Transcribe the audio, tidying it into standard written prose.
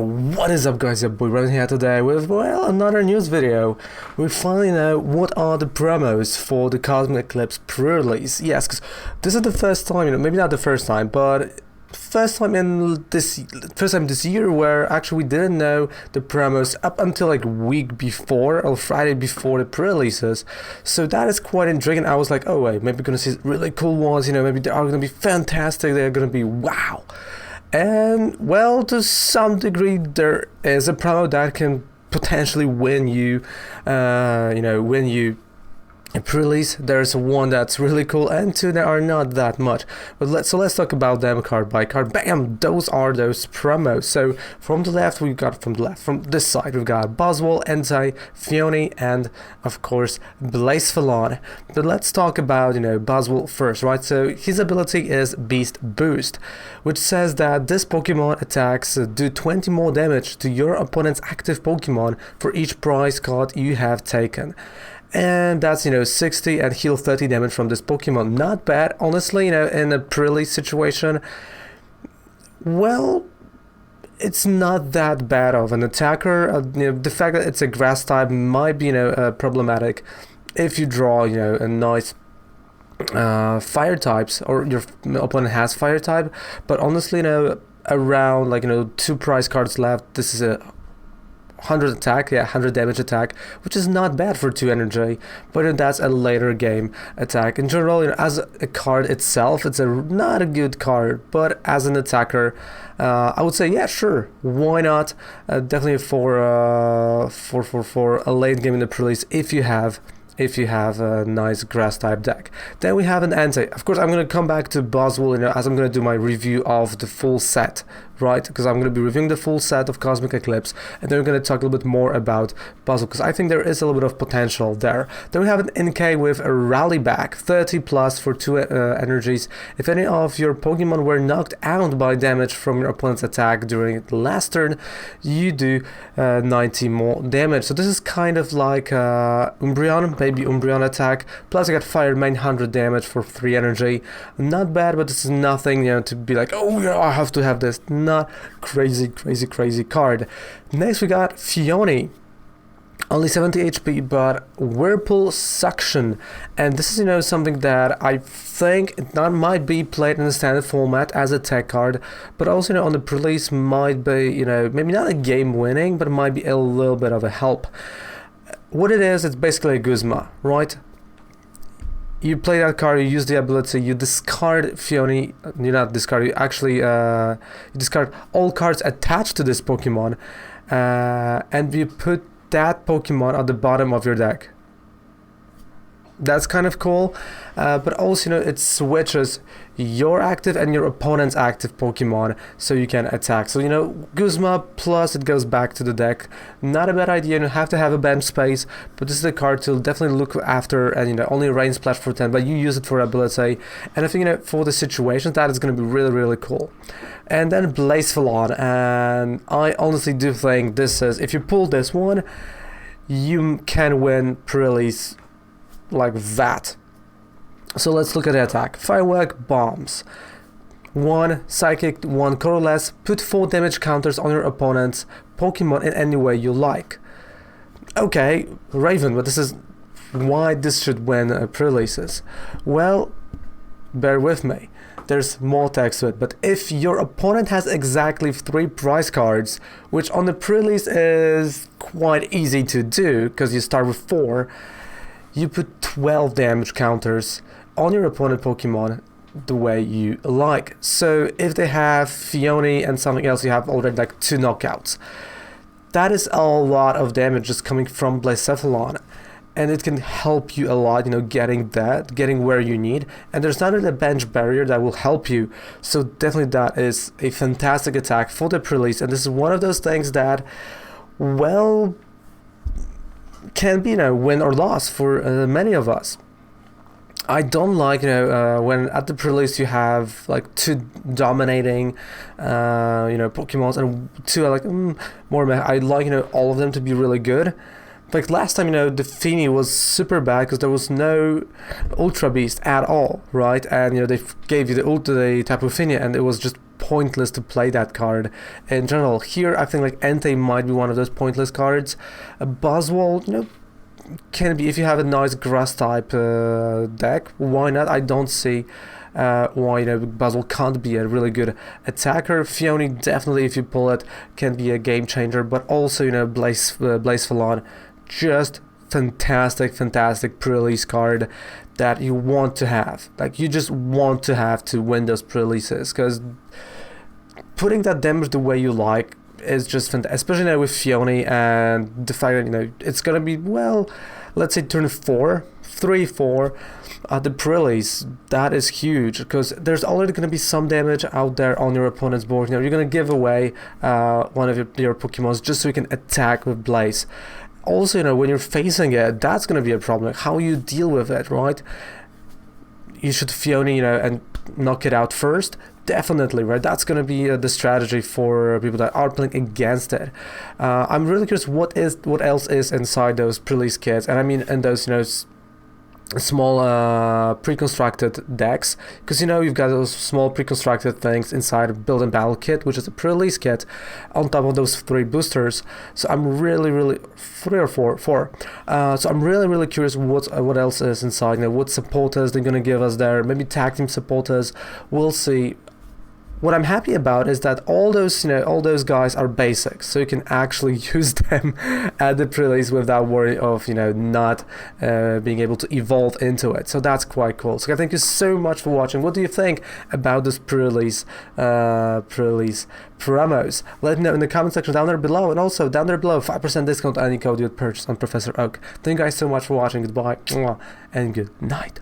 What is up, guys? Your boy Ryan here today with, well, another news video. We finally know what are the promos for the Cosmic Eclipse pre-release. Yes, because this is the first time, maybe not the first time, but first time this year where actually we didn't know the promos up until like week before or Friday before the pre-releases. So that is quite intriguing. I was like, oh wait, maybe we're gonna see really cool ones, maybe they are gonna be fantastic, they're gonna be wow. And well, to some degree there is a promo that can potentially win you a pre-release. There's one that's really cool and two that are not that much, but let's talk about them card by card. Bam, those are those promos. So from this side we've got Boswell, Entei, Fione, and of course Blacephalon. But let's talk about Boswell first, right? So his ability is Beast Boost, which says that this Pokemon attacks do 20 more damage to your opponent's active Pokemon for each prize card you have taken. And that's 60 and heal 30 damage from this Pokemon. Not bad, honestly. In a pre-release situation, well, it's not that bad of an attacker. The fact that it's a grass type might be problematic if you draw a nice fire types, or your opponent has fire type. But honestly, around 2 prize cards left, this is a 100 attack, 100 damage attack, which is not bad for 2 energy, but that's a later game attack. In general, as a card itself, it's not a good card, but as an attacker, I would say, yeah, sure, why not? Definitely for a late game in the pre-release if you have a nice grass type deck. Then we have an Entei. Of course, I'm going to come back to Boswell as I'm going to do my review of the full set, right? Because I'm going to be reviewing the full set of Cosmic Eclipse, and then we're going to talk a little bit more about Boswell, because I think there is a little bit of potential there. Then we have an NK with a Rally Back, 30 plus for 2 energies. If any of your Pokemon were knocked out by damage from your opponent's attack during the last turn, you do 90 more damage. So this is kind of like Umbreon, baby Umbreon attack, plus I got Fire Main 100 damage for 3 energy. Not bad, but this is nothing to be like, oh yeah, I have to have this. Not crazy card. Next we got Fione, only 70 HP, but Whirlpool Suction, and this is something that I think it might be played in the standard format as a tech card, but also on the pre-release might be maybe not a game winning, but it might be a little bit of a help. What it is, it's basically a Guzma, right? You play that card, you use the ability, you discard Fione, you not discard, you actually you discard all cards attached to this Pokemon, and you put that Pokemon at the bottom of your deck. That's kind of cool, but also it switches your active and your opponent's active Pokemon, so you can attack. So Guzma plus it goes back to the deck. Not a bad idea. You have to have a bench space, but this is a card to definitely look after, and only rain splash for 10, but you use it for ability. And I think for the situations that is going to be really cool. And then Blacephalon, and I honestly do think this is, if you pull this one, you can win pre-release like that. So let's look at the attack. Firework Bombs. 1 Psychic, 1 Colorless. Put 4 damage counters on your opponent's Pokemon in any way you like. Okay, Raven, but this is why this should win pre-releases. Well, bear with me. There's more text to it, but if your opponent has exactly 3 prize cards, which on the pre-release is quite easy to do because you start with 4, you put 12 damage counters on your opponent Pokemon the way you like. So if they have Fione and something else, you have already like 2 knockouts. That is a lot of damage just coming from Blacephalon, and it can help you a lot, getting where you need. And there's not a bench barrier that will help you. So definitely that is a fantastic attack for the pre-release, and this is one of those things that, well, can be win or loss for many of us. I don't like when at the pre-release you have like 2 dominating Pokemons and 2 are like more. I like all of them to be really good. Like last time, the Fini was super bad because there was no Ultra Beast at all, right? And they gave you the Tapu Fini, and it was just pointless to play that card in general. Here, I think like Entei might be one of those pointless cards. Buzzwole, you know, can be if you have a nice grass type deck. Why not? I don't see why, you know, Buzzwole can't be a really good attacker. Fione definitely, if you pull it, can be a game changer. But also, you know, Blaze Falon, just fantastic pre-release card that you want to have. Like, you just want to have to win those pre-releases, because putting that damage the way you like is just fantastic, especially now with Fione, and the fact that, you know, it's gonna be, well, let's say turn 3-4 at the pre-release. That is huge, because there's already going to be some damage out there on your opponent's board. You know, you're going to give away one of your Pokemons just so you can attack with Blaze. Also, you know, when you're facing it, that's going to be a problem. Like, how you deal with it, right? You should Fione, you know, and knock it out first. Definitely, right? That's going to be the strategy for people that are playing against it. I'm really curious what else is inside those pre-release kits, and I mean in those, you know, small pre-constructed decks, because, you know, you've got those small pre-constructed things inside a build and battle kit, which is a pre-release kit, on top of those 3 boosters. So I'm really 3 or 4. So I'm really curious what else is inside. You know, what supporters they're gonna give us there. Maybe tag team supporters. We'll see. What I'm happy about is that all those, you know, all those guys are basics, so you can actually use them at the pre-release without worry of, you know, not being able to evolve into it. So that's quite cool. So thank you so much for watching. What do you think about this pre-release promos? Let me know in the comment section down there below, and also down there below, 5% discount on any code you would purchase on Professor Oak. Thank you guys so much for watching. Goodbye and good night.